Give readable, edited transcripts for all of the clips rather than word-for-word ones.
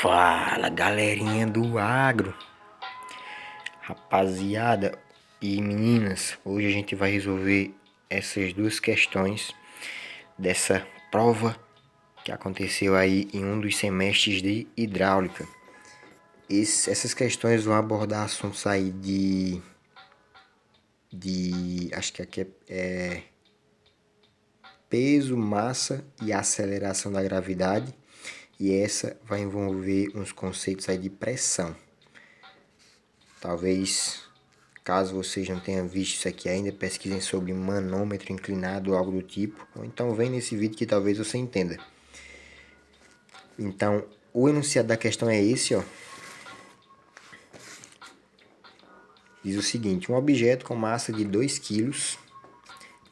Fala, galerinha do agro, rapaziada e meninas, hoje a gente vai resolver essas duas questões dessa prova que aconteceu aí em um dos semestres de hidráulica. Essas questões vão abordar assuntos aí acho que aqui é peso, massa e aceleração da gravidade. E essa vai envolver uns conceitos aí de pressão. Talvez, caso vocês não tenham visto isso aqui ainda, pesquisem sobre manômetro inclinado ou algo do tipo. Ou então vem nesse vídeo que talvez você entenda. Então, o enunciado da questão é esse, ó. Diz o seguinte: um objeto com massa de 2 kg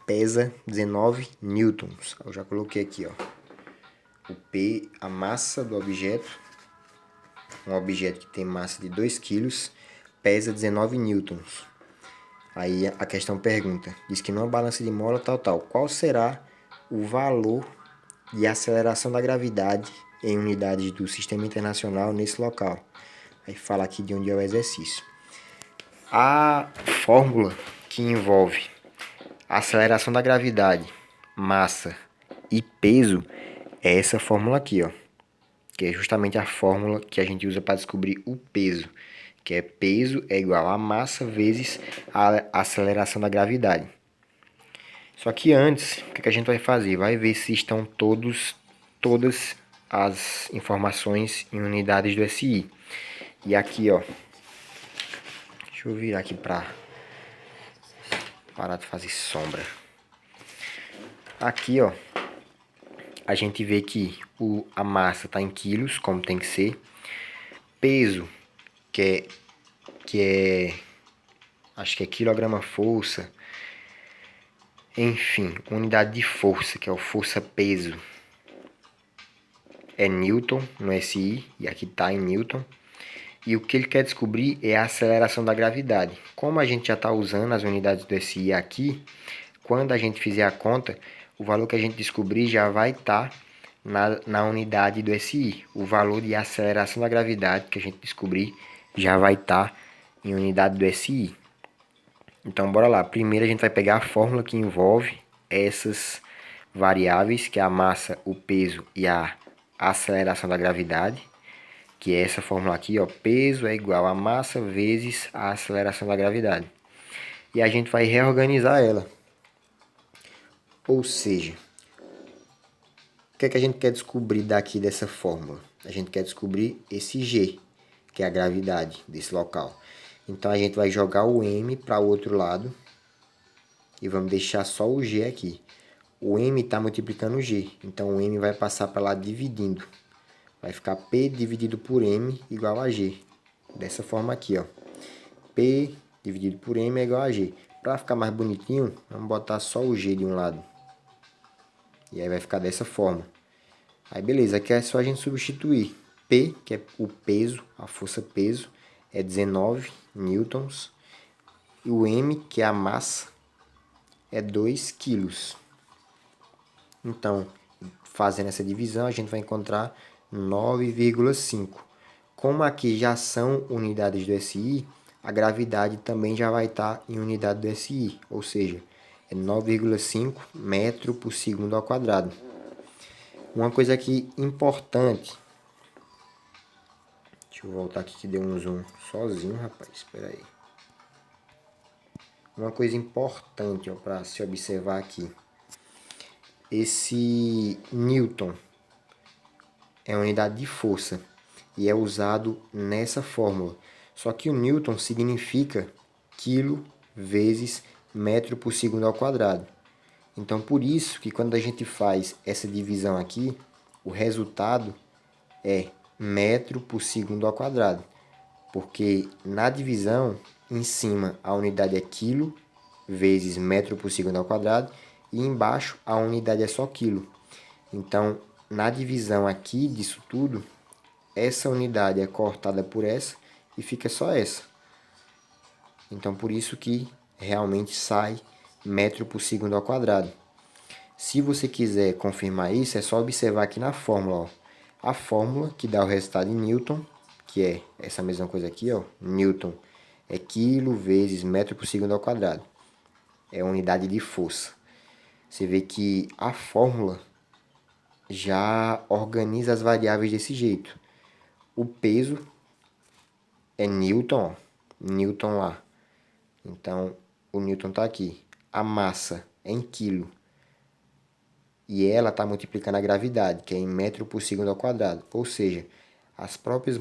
pesa 19 newtons. Eu já coloquei aqui, ó. O P, a massa do objeto. Um objeto que tem massa de 2 kg pesa 19 newtons. Aí a questão pergunta, diz que numa balança de mola tal, qual será o valor de aceleração da gravidade em unidades do Sistema Internacional nesse local? Aí fala aqui de onde é o exercício. A fórmula que envolve a aceleração da gravidade, massa e peso é essa fórmula aqui, ó, que é justamente a fórmula que a gente usa para descobrir o peso, que é peso é igual a massa vezes a aceleração da gravidade. Só que antes, o que a gente vai fazer? Vai ver se estão todas as informações em unidades do SI. E aqui, ó, deixa eu virar aqui para parar de fazer sombra. Aqui, ó, a gente vê que a massa está em quilos, como tem que ser. Peso, que é acho que é quilograma-força. Enfim, unidade de força, que é o força-peso, é Newton no SI, e aqui está em Newton. E o que ele quer descobrir é a aceleração da gravidade. Como a gente já está usando as unidades do SI aqui, quando a gente fizer a conta, o valor que a gente descobrir já vai estar na unidade do SI. O valor de aceleração da gravidade que a gente descobrir já vai estar em unidade do SI. Então, bora lá. Primeiro a gente vai pegar a fórmula que envolve essas variáveis, que é a massa, o peso e a aceleração da gravidade, que é essa fórmula aqui, ó, peso é igual a massa vezes a aceleração da gravidade. E a gente vai reorganizar ela. Ou seja, o que é que a gente quer descobrir daqui dessa fórmula? A gente quer descobrir esse G, que é a gravidade desse local. Então a gente vai jogar o M para o outro lado e vamos deixar só o G aqui. O M está multiplicando o G, então o M vai passar para lá dividindo. Vai ficar P dividido por M igual a G. Dessa forma aqui, ó. P dividido por M é igual a G. Para ficar mais bonitinho, vamos botar só o G de um lado. E aí vai ficar dessa forma. Aí beleza, aqui é só a gente substituir. P, que é o peso, a força-peso, é 19 newtons. E o M, que é a massa, é 2 quilos. Então, fazendo essa divisão, a gente vai encontrar 9,5. Como aqui já são unidades do SI, a gravidade também já vai estar em unidade do SI, ou seja, é 9,5 metro por segundo ao quadrado. Uma coisa aqui importante, deixa eu voltar aqui que deu um zoom sozinho, rapaz, espera aí. Uma coisa importante para se observar aqui, esse Newton é a unidade de força e é usado nessa fórmula. Só que o Newton significa quilo vezes metro por segundo ao quadrado. Então, por isso que quando a gente faz essa divisão aqui, o resultado é metro por segundo ao quadrado. Porque na divisão, em cima, a unidade é quilo vezes metro por segundo ao quadrado e embaixo a unidade é só quilo. Então, na divisão aqui disso tudo, essa unidade é cortada por essa e fica só essa. Então, por isso que realmente sai metro por segundo ao quadrado. Se você quiser confirmar isso, é só observar aqui na fórmula, ó. a fórmula que dá o resultado em Newton, que é essa mesma coisa aqui, ó. Newton é quilo vezes metro por segundo ao quadrado. É a unidade de força. Você vê que a fórmula já organiza as variáveis desse jeito. O peso é Newton, ó. Newton lá. Então, o Newton está aqui. A massa é em quilo. E ela está multiplicando a gravidade, que é em metro por segundo ao quadrado. Ou seja, as próprias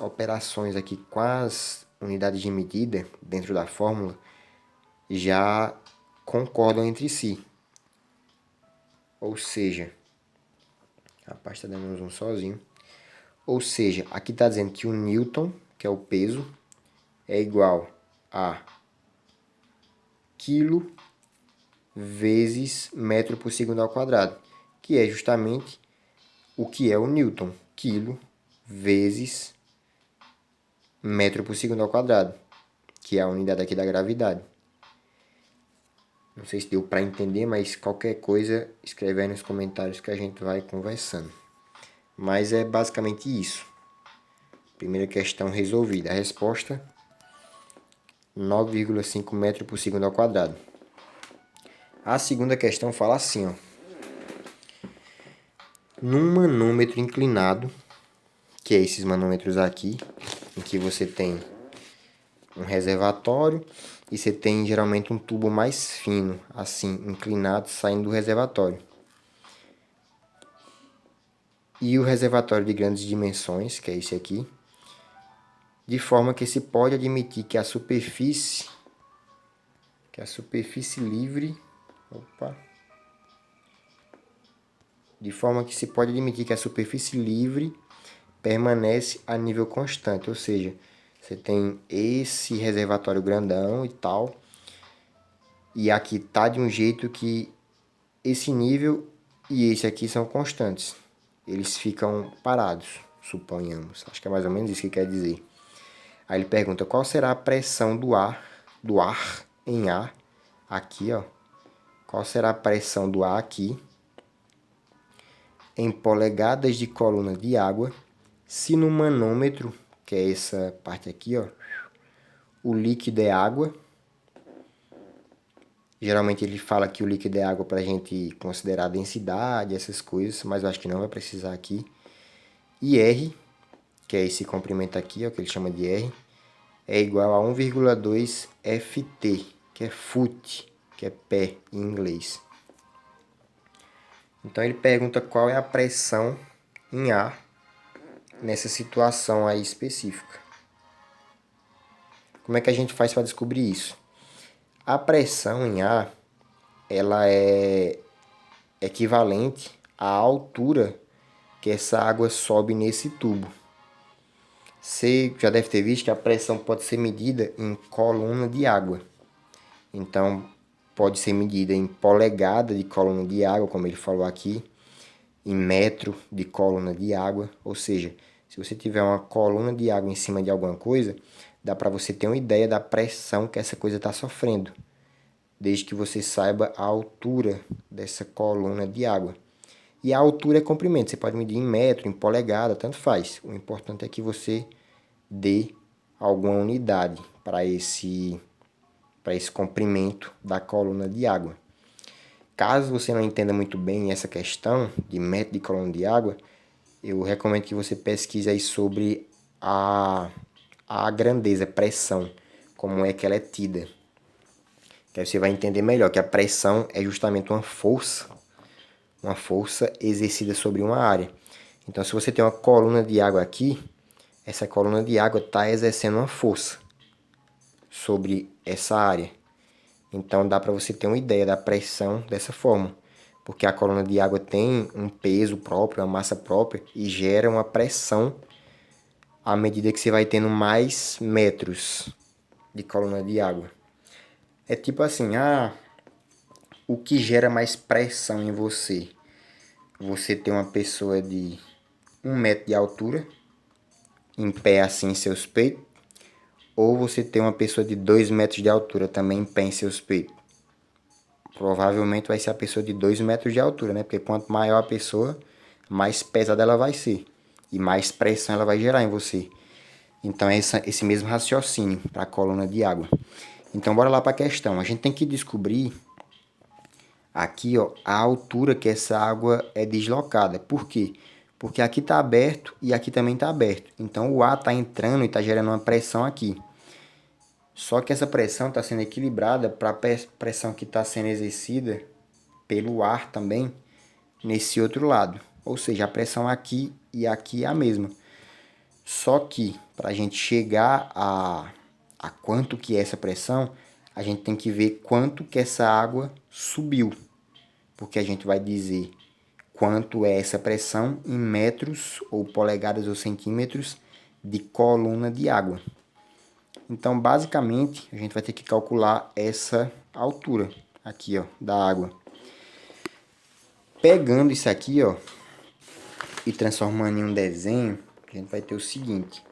operações aqui com as unidades de medida dentro da fórmula já concordam entre si. Ou seja, rapaz, está dando um zoom sozinho. Ou seja, aqui está dizendo que o Newton, que é o peso, é igual a quilo vezes metro por segundo ao quadrado, que é justamente o que é o Newton, quilo vezes metro por segundo ao quadrado, que é a unidade aqui da gravidade. Não sei se deu para entender, mas qualquer coisa escreve aí nos comentários que a gente vai conversando. Mas é basicamente isso. Primeira questão resolvida. A resposta, 9,5 metros por segundo ao quadrado. A segunda questão fala assim, ó. Num manômetro inclinado, que é esses manômetros aqui, em que você tem um reservatório e você tem geralmente um tubo mais fino, assim, inclinado, saindo do reservatório. E o reservatório de grandes dimensões, que é esse aqui, de forma que se pode admitir que a superfície livre, de forma que se pode admitir que a superfície livre permanece a nível constante, ou seja, você tem esse reservatório grandão e tal, e aqui tá de um jeito que esse nível e esse aqui são constantes. Eles ficam parados, suponhamos. Acho que é mais ou menos isso que quer dizer. Aí ele pergunta qual será a pressão do ar em ar, aqui, ó. Qual será a pressão do ar aqui em polegadas de coluna de água, se no manômetro, que é essa parte aqui, ó, o líquido é água. Geralmente ele fala que o líquido é água para a gente considerar a densidade, essas coisas, mas eu acho que não vai precisar aqui. E R, que é esse comprimento aqui, ó, que ele chama de R, é igual a 1,2 ft, que é foot, que é pé em inglês. Então ele pergunta qual é a pressão em ar nessa situação aí específica. Como é que a gente faz para descobrir isso? A pressão em ar, ela é equivalente à altura que essa água sobe nesse tubo. Você já deve ter visto que a pressão pode ser medida em coluna de água. Então, pode ser medida em polegada de coluna de água, como ele falou aqui, em metro de coluna de água. Ou seja, se você tiver uma coluna de água em cima de alguma coisa, dá para você ter uma ideia da pressão que essa coisa está sofrendo, desde que você saiba a altura dessa coluna de água. E a altura é comprimento, você pode medir em metro, em polegada, tanto faz. O importante é que você dê alguma unidade para esse comprimento da coluna de água. Caso você não entenda muito bem essa questão de metro de coluna de água, eu recomendo que você pesquise aí sobre a grandeza, pressão, como é que ela é tida. Que aí você vai entender melhor que a pressão é justamente uma força exercida sobre uma área. Então, se você tem uma coluna de água aqui, essa coluna de água está exercendo uma força sobre essa área. Então, dá para você ter uma ideia da pressão dessa forma. Porque a coluna de água tem um peso próprio, uma massa própria, e gera uma pressão à medida que você vai tendo mais metros de coluna de água. É tipo assim, o que gera mais pressão em você? Você ter uma pessoa de 1 metro de altura, em pé assim em seus peitos, ou você ter uma pessoa de 2 metros de altura também em pé em seus peitos. Provavelmente vai ser a pessoa de 2 metros de altura, né? Porque quanto maior a pessoa, mais pesada ela vai ser. E mais pressão ela vai gerar em você. Então é esse mesmo raciocínio para a coluna de água. Então bora lá para a questão. A gente tem que descobrir aqui, ó, a altura que essa água é deslocada. Por quê? Porque aqui está aberto e aqui também está aberto. Então o ar está entrando e está gerando uma pressão aqui. Só que essa pressão está sendo equilibrada para a pressão que está sendo exercida pelo ar também nesse outro lado. Ou seja, a pressão aqui e aqui é a mesma. Só que para a gente chegar a quanto que é essa pressão, a gente tem que ver quanto que essa água subiu. Porque a gente vai dizer quanto é essa pressão em metros ou polegadas ou centímetros de coluna de água. Então, basicamente, a gente vai ter que calcular essa altura aqui, ó, da água. Pegando isso aqui, ó, e transformando em um desenho, a gente vai ter o seguinte.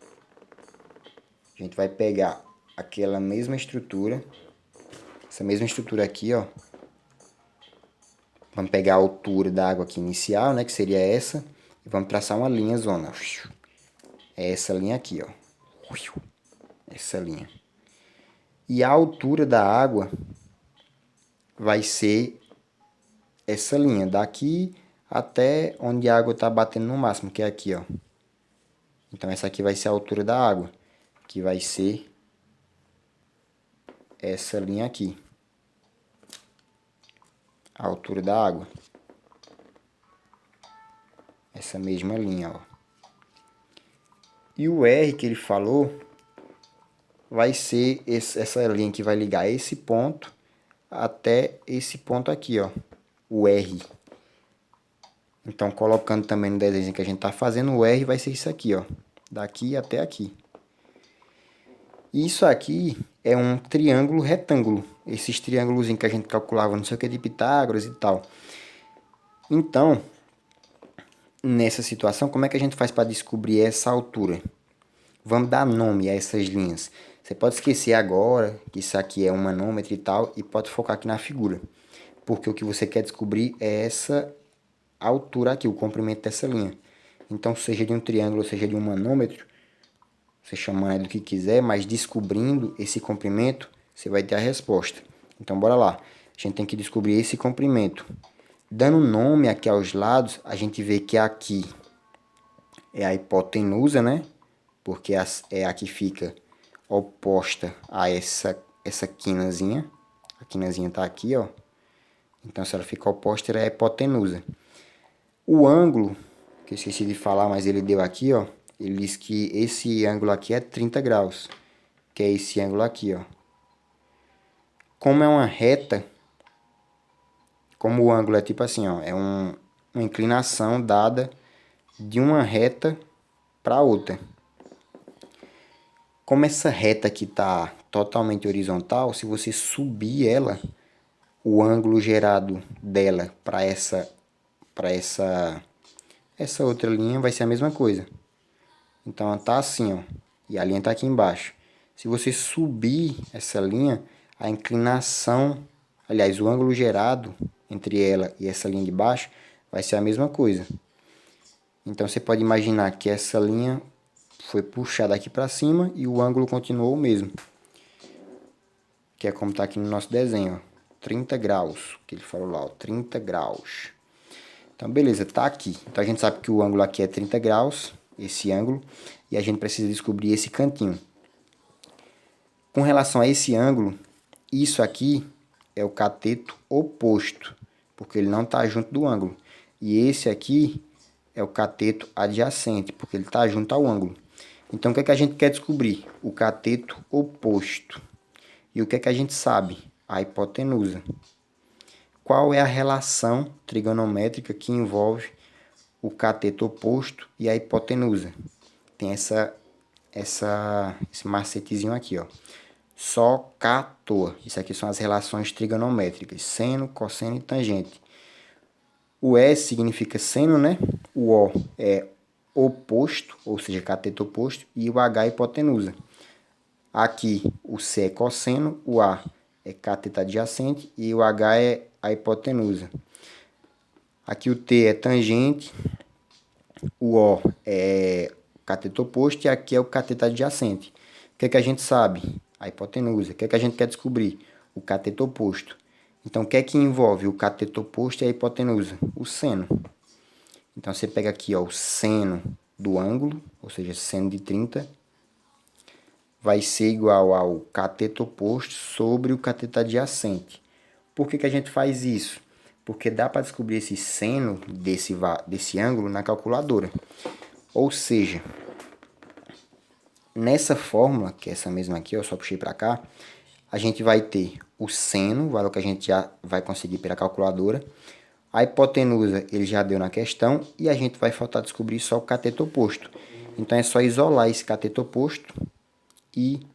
A gente vai pegar aquela mesma estrutura, essa mesma estrutura aqui, ó. Vamos pegar a altura da água aqui inicial, né, que seria essa, e vamos traçar uma linha zona. É essa linha aqui, ó. Essa linha. E a altura da água vai ser essa linha, daqui até onde a água está batendo no máximo, que é aqui, ó. Então essa aqui vai ser a altura da água, que vai ser essa linha aqui. A altura da água. Essa mesma linha, ó. E o R que ele falou vai ser essa linha que vai ligar esse ponto até esse ponto aqui, ó, o R. Então, colocando também no desenho que a gente está fazendo, o R vai ser isso aqui, ó, daqui até aqui. Isso aqui é um triângulo retângulo, esses triângulos que a gente calculava, não sei o que, de Pitágoras e tal. Então, nessa situação, como é que a gente faz para descobrir essa altura? Vamos dar nome a essas linhas. Você pode esquecer agora que isso aqui é um manômetro e tal, e pode focar aqui na figura. Porque o que você quer descobrir é essa altura aqui, o comprimento dessa linha. Então, seja de um triângulo, seja de um manômetro, você chama do que quiser, mas descobrindo esse comprimento, você vai ter a resposta. Então, bora lá. A gente tem que descobrir esse comprimento. Dando nome aqui aos lados, a gente vê que aqui é a hipotenusa, né? Porque é a que fica oposta a essa quinazinha. A quinazinha está aqui, ó. Então, se ela fica oposta, ela é a hipotenusa. O ângulo, que eu esqueci de falar, mas ele deu aqui, ó. Ele diz que esse ângulo aqui é 30 graus. Que é esse ângulo aqui, ó. Como é uma reta, como o ângulo é tipo assim, ó. É uma inclinação dada de uma reta para outra. Como essa reta aqui está totalmente horizontal, se você subir ela, o ângulo gerado dela para essa outra linha vai ser a mesma coisa. Então ela está assim, ó, e a linha está aqui embaixo. Se você subir essa linha, a inclinação, aliás, o ângulo gerado entre ela e essa linha de baixo vai ser a mesma coisa. Então você pode imaginar que essa linha foi puxada aqui para cima e o ângulo continuou o mesmo. Que é como está aqui no nosso desenho, ó, 30 graus, que ele falou lá, ó, 30 graus. Então, beleza, tá aqui. Então, a gente sabe que o ângulo aqui é 30 graus, esse ângulo, e a gente precisa descobrir esse cantinho. Com relação a esse ângulo, isso aqui é o cateto oposto, porque ele não está junto do ângulo. E esse aqui é o cateto adjacente, porque ele está junto ao ângulo. Então, o que é que a gente quer descobrir? O cateto oposto. E o que é que a gente sabe? A hipotenusa. Qual é a relação trigonométrica que envolve o cateto oposto e a hipotenusa? Tem esse macetezinho aqui, ó. Só cá à toa. Isso aqui são as relações trigonométricas. Seno, cosseno e tangente. O S significa seno, né? O O é oposto, ou seja, cateto oposto. E o H é hipotenusa. Aqui o C é cosseno, o A é cateto adjacente e o H é a hipotenusa. Aqui o T é tangente O O é o cateto oposto e aqui é o cateto adjacente. O que é que a gente sabe? A hipotenusa. O que é que a gente quer descobrir? O cateto oposto. Então, o que é que envolve o cateto oposto e a hipotenusa? O seno. Então, você pega aqui ó, o seno do ângulo, ou seja, seno de 30, vai ser igual ao cateto oposto sobre o cateto adjacente. Por que a gente faz isso? Porque dá para descobrir esse seno desse ângulo na calculadora. Ou seja, nessa fórmula, que é essa mesma aqui, eu só puxei para cá, a gente vai ter o seno, o valor que a gente já vai conseguir pela calculadora. A hipotenusa ele já deu na questão e a gente vai faltar descobrir só o cateto oposto. Então é só isolar esse cateto oposto e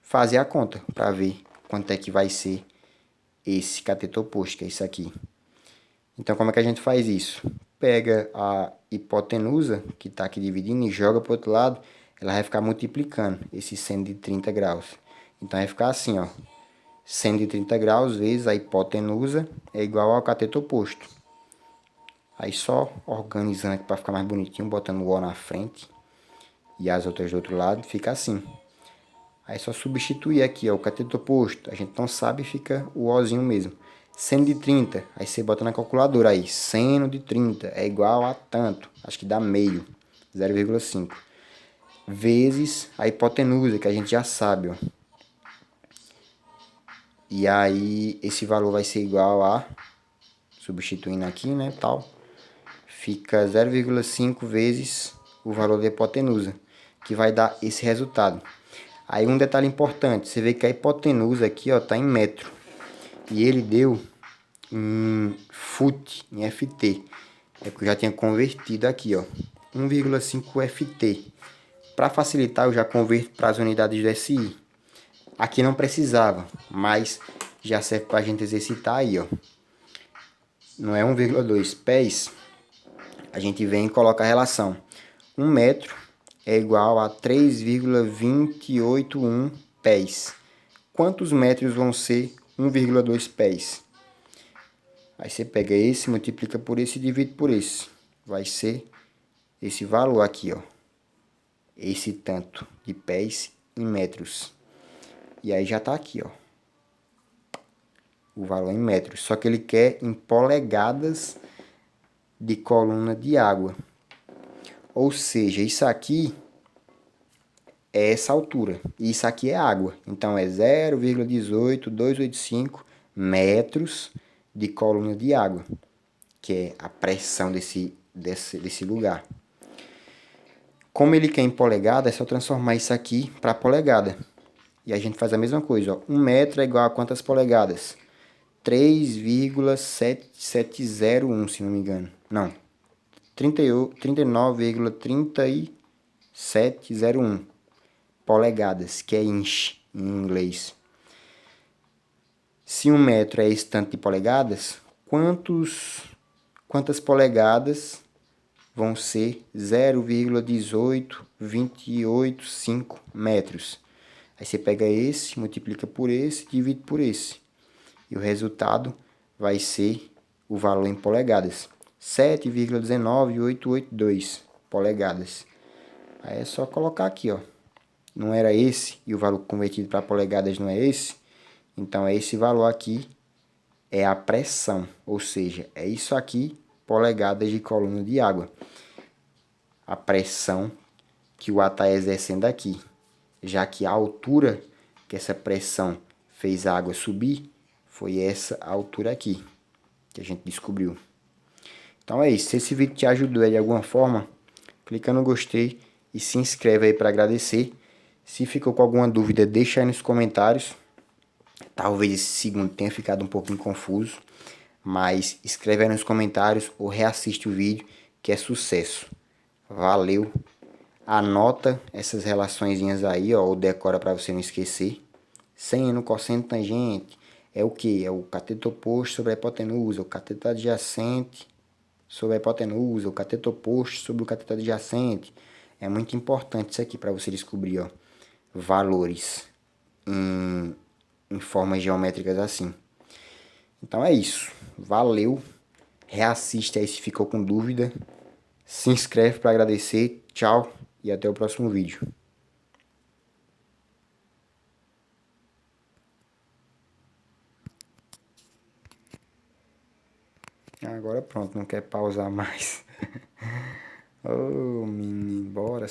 fazer a conta para ver quanto é que vai ser esse cateto oposto, que é isso aqui. Então como é que a gente faz isso? Pega a hipotenusa, que está aqui dividindo, e joga para o outro lado, ela vai ficar multiplicando esse seno de 30 graus. Então vai ficar assim, ó. Seno de 30 graus vezes a hipotenusa é igual ao cateto oposto. Aí só organizando aqui para ficar mais bonitinho, botando o O na frente e as outras do outro lado, fica assim. Aí só substituir aqui ó, o cateto oposto, a gente não sabe, fica o Ozinho mesmo. Seno de 30, aí você bota na calculadora aí, seno de 30 é igual a tanto, acho que dá meio, 0,5. Vezes a hipotenusa, que a gente já sabe, ó. E aí esse valor vai ser igual a, substituindo aqui, né, tal, fica 0,5 vezes o valor da hipotenusa, que vai dar esse resultado. Aí um detalhe importante, você vê que a hipotenusa aqui ó, tá em metro, e ele deu em foot, em FT. É porque eu já tinha convertido aqui, ó, 1,5 FT. Para facilitar, eu já converto para as unidades do SI. Aqui não precisava, mas já serve para a gente exercitar aí, ó. Não é 1,2 pés, a gente vem e coloca a relação. 1 metro é igual a 3,281 pés. Quantos metros vão ser 1,2 pés? Aí você pega esse, multiplica por esse e divide por esse. Vai ser esse valor aqui, ó. Esse tanto de pés em metros. E aí já tá aqui, ó. O valor em metros. Só que ele quer em polegadas de coluna de água. Ou seja, isso aqui é essa altura. E isso aqui é água. Então é 0,18285 metros de coluna de água, que é a pressão desse lugar. Como ele quer em polegada, é só transformar isso aqui para polegada. E a gente faz a mesma coisa. Ó. 1 metro é igual a quantas polegadas? 3,7701, se não me engano. Não. 39,3701 polegadas, que é inch em inglês. Se 1 metro é esse tanto de polegadas, quantas polegadas vão ser 0,18285 metros? Aí você pega esse, multiplica por esse, divide por esse. E o resultado vai ser o valor em polegadas. 7,19882 polegadas. Aí é só colocar aqui, ó. Não era esse, e o valor convertido para polegadas não é esse. Então, é esse valor aqui, é a pressão. Ou seja, é isso aqui, polegadas de coluna de água. A pressão que o ar está exercendo aqui. Já que a altura que essa pressão fez a água subir, foi essa altura aqui, que a gente descobriu. Então é isso. Se esse vídeo te ajudou de alguma forma, clica no gostei e se inscreve aí para agradecer. Se ficou com alguma dúvida, deixa aí nos comentários. Talvez esse segundo tenha ficado um pouquinho confuso, mas escreve aí nos comentários ou reassiste o vídeo, que é sucesso. Valeu! Anota essas relaçõezinhas aí, ó, ou decora para você não esquecer. Seno, cosseno, tangente é o que? É o cateto oposto sobre a hipotenusa, o cateto adjacente sobre a hipotenusa, o cateto oposto sobre o cateto adjacente. É muito importante isso aqui para você descobrir, ó, valores em formas geométricas assim. Então é isso. Valeu. Reassista aí se ficou com dúvida. Se inscreve para agradecer. Tchau e até o próximo vídeo. Agora pronto, não quer pausar mais. Ô, menino, bora.